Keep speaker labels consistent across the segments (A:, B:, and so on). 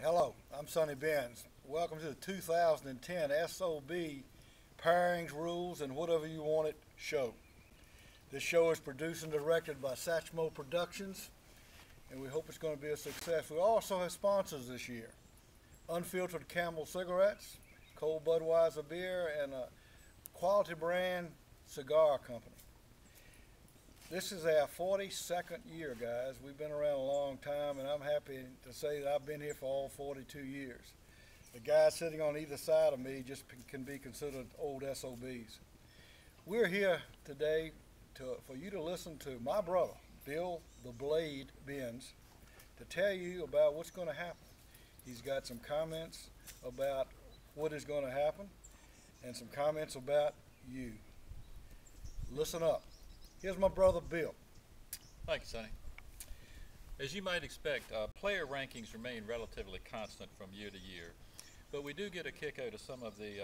A: Hello, I'm Sonny Benz. Welcome to the 2010 SOB Pairings, Rules, and Whatever You Want It show. This show is produced and directed by Satchmo Productions, and we hope it's going to be a success. We also have sponsors this year. Unfiltered Camel cigarettes, cold Budweiser beer, and a quality brand cigar company. This is our 42nd year, guys. We've been around a long time, and I'm happy to say that I've been here for all 42 years. The guys sitting on either side of me just can be considered old SOBs. We're here today for you to listen to my brother, Bill the Blade Benz, to tell you about what's going to happen. He's got some comments about what is going to happen and some comments about you. Listen up. Here's my brother Bill.
B: Thank you, Sonny. As you might expect, player rankings remain relatively constant from year to year, but we do get a kick out of some of the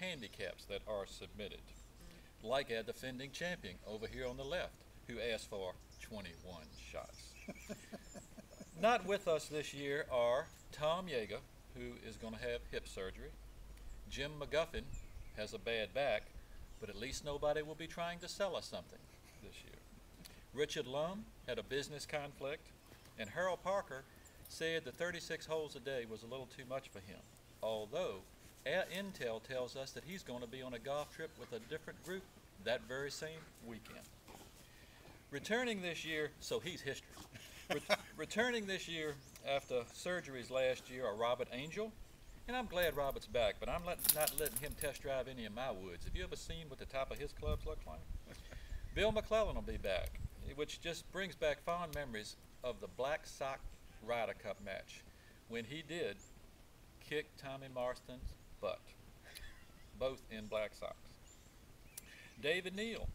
B: handicaps that are submitted, like our defending champion over here on the left, who asked for 21 shots. Not with us this year are Tom Yeager, who is going to have hip surgery. Jim McGuffin has a bad back, but at least nobody will be trying to sell us something this year. Richard Lum had a business conflict, and Harold Parker said that 36 holes a day was a little too much for him, although our intel tells us that he's going to be on a golf trip with a different group that very same weekend. Returning this year, so he's history. Returning this year after surgeries last year are Robert Angel, and I'm glad Robert's back, but I'm not letting him test drive any of my woods. Have you ever seen what the top of his clubs look like? Bill McClellan will be back, which just brings back fond memories of the Black Sock Ryder Cup match when he did kick Tommy Marston's butt, both in black socks. David Neal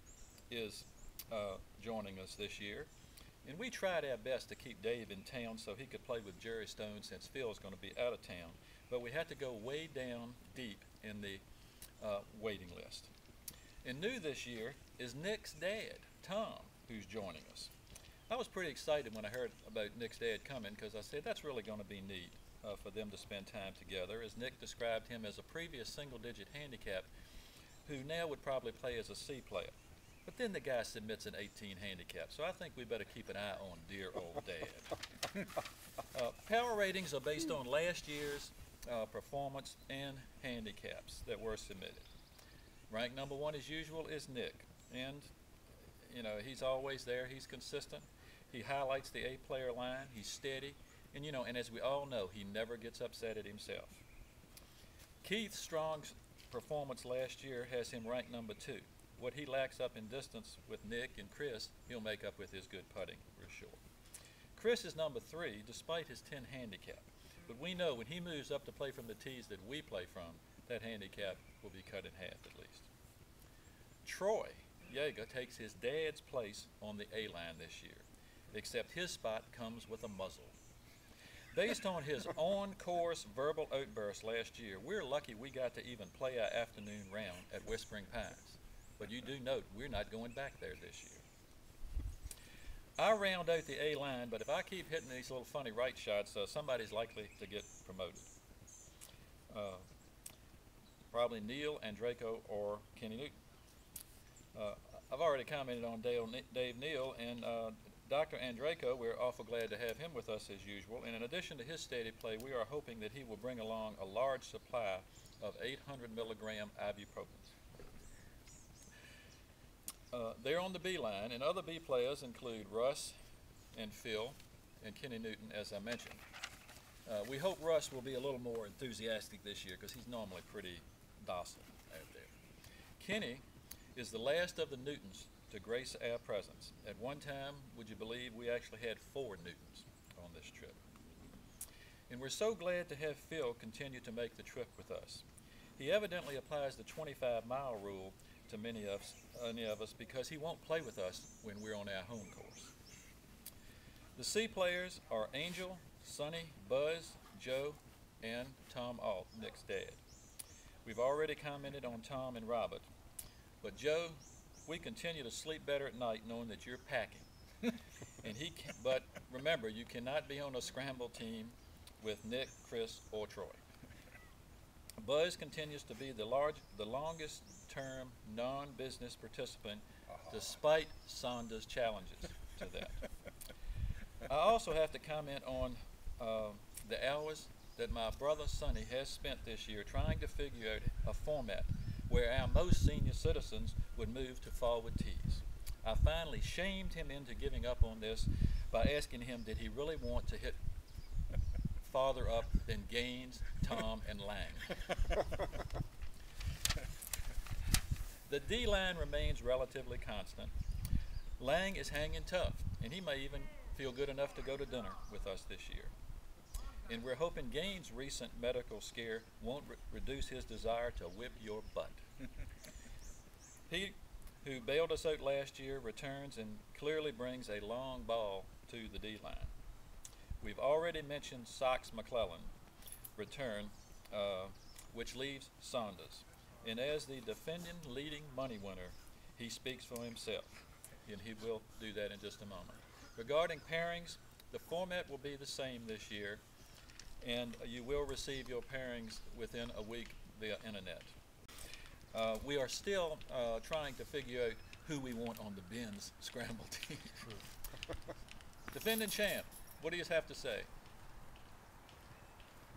B: is joining us this year, and we tried our best to keep Dave in town so he could play with Jerry Stone since Phil's going to be out of town, but we had to go way down deep in the waiting list. And new this year is Nick's dad, Tom, who's joining us. I was pretty excited when I heard about Nick's dad coming because I said that's really going to be neat for them to spend time together, as Nick described him as a previous single-digit handicap who now would probably play as a C player. But then the guy submits an 18 handicap, so I think we better keep an eye on dear old dad. Power ratings are based on last year's performance and handicaps that were submitted. Rank number one, as usual, is Nick, and you know he's always there. He's consistent. He highlights the A-player line. He's steady, and and as we all know, he never gets upset at himself. Keith Strong's performance last year has him ranked number two. What he lacks up in distance with Nick and Chris, he'll make up with his good putting, for sure. Chris is number three, despite his 10 handicap. But we know when he moves up to play from the tees that we play from, that handicap will be cut in half at least. Troy Yeager takes his dad's place on the A-line this year, except his spot comes with a muzzle. Based on his on-course verbal outburst last year, we're lucky we got to even play our afternoon round at Whispering Pines. But you do note we're not going back there this year. I round out the A-line, but if I keep hitting these little funny right shots, somebody's likely to get promoted. Probably Neil Andreyko or Kenny Newton. I've already commented on Dave Neal, and Dr. Andreyko, we're awful glad to have him with us as usual. And in addition to his steady play, we are hoping that he will bring along a large supply of 800 milligram ibuprofen. They're on the B line, and other B players include Russ and Phil and Kenny Newton, as I mentioned. We hope Russ will be a little more enthusiastic this year because he's normally pretty docile out there. Kenny is the last of the Newtons to grace our presence. At one time, would you believe, we actually had 4 Newtons on this trip. And we're so glad to have Phil continue to make the trip with us. He evidently applies the 25-mile rule to many of us because he won't play with us when we're on our home course. The C players are Angel, Sonny, Buzz, Joe, and Tom Alt, Nick's dad. We've already commented on Tom and Robert, but Joe, we continue to sleep better at night knowing that you're packing. But remember, you cannot be on a scramble team with Nick, Chris, or Troy. Buzz continues to be the longest term non-business participant despite Saunders' challenges to that. I also have to comment on the hours that my brother Sonny has spent this year trying to figure out a format where our most senior citizens would move to forward tees. I finally shamed him into giving up on this by asking him did he really want to hit farther up than Gaines, Tom, and Lang. The D-line remains relatively constant. Lang is hanging tough, and he may even feel good enough to go to dinner with us this year. And we're hoping Gaines' recent medical scare won't reduce his desire to whip your butt. Pete, who bailed us out last year, returns and clearly brings a long ball to the D-line. We've already mentioned Sox McClellan return, which leaves Saunders. And as the defending leading money winner, he speaks for himself, and he will do that in just a moment. Regarding pairings, the format will be the same this year, and you will receive your pairings within a week via internet. We are still trying to figure out who we want on the Ben's scramble team. Defending champ, what do you have to say?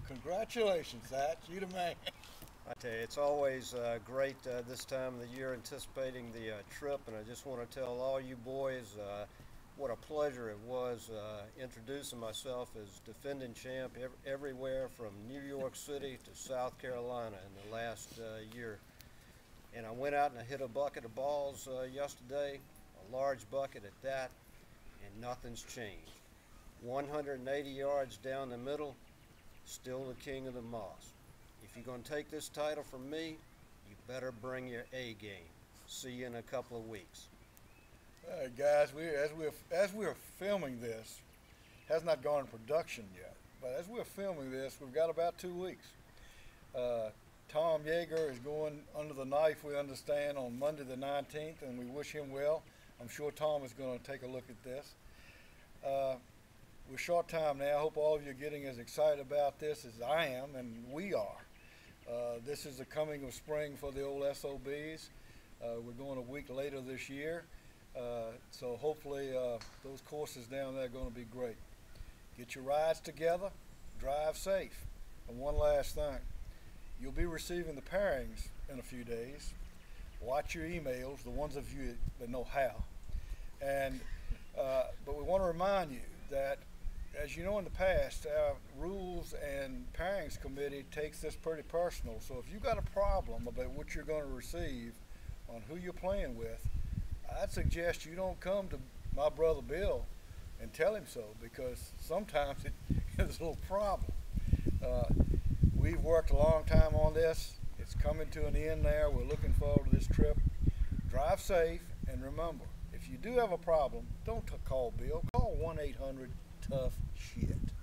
A: Congratulations, Satch. You the man.
C: I tell you, it's always great this time of the year anticipating the trip, and I just want to tell all you boys what a pleasure it was introducing myself as defending champ everywhere from New York City to South Carolina in the last year. And I went out and I hit a bucket of balls yesterday, a large bucket at that, and nothing's changed. 180 yards down the middle, still the king of the moss. If you're going to take this title from me, you better bring your A game. See you in a couple of weeks.
A: Guys, as we're filming this, has not gone in production yet, but as we're filming this, we've got about 2 weeks. Tom Yeager is going under the knife, we understand, on Monday the 19th, and we wish him well. I'm sure Tom is going to take a look at this. We're short time now. I hope all of you are getting as excited about this as I am, and we are. This is the coming of spring for the old SOBs. We're going a week later this year, so hopefully those courses down there are going to be great. Get your rides together, drive safe. And one last thing, you'll be receiving the pairings in a few days. Watch your emails, the ones of you that know how. And but we want to remind you that, as you know, in the past, our rules and pairings committee takes this pretty personal. So if you got a problem about what you're going to receive on who you're playing with, I'd suggest you don't come to my brother Bill and tell him so, because sometimes it is a little problem. We've worked a long time on this. It's coming to an end now. We're looking forward to this trip. Drive safe, and remember, if you do have a problem, don't call Bill. Call 1-800-TOUGH-SHIT.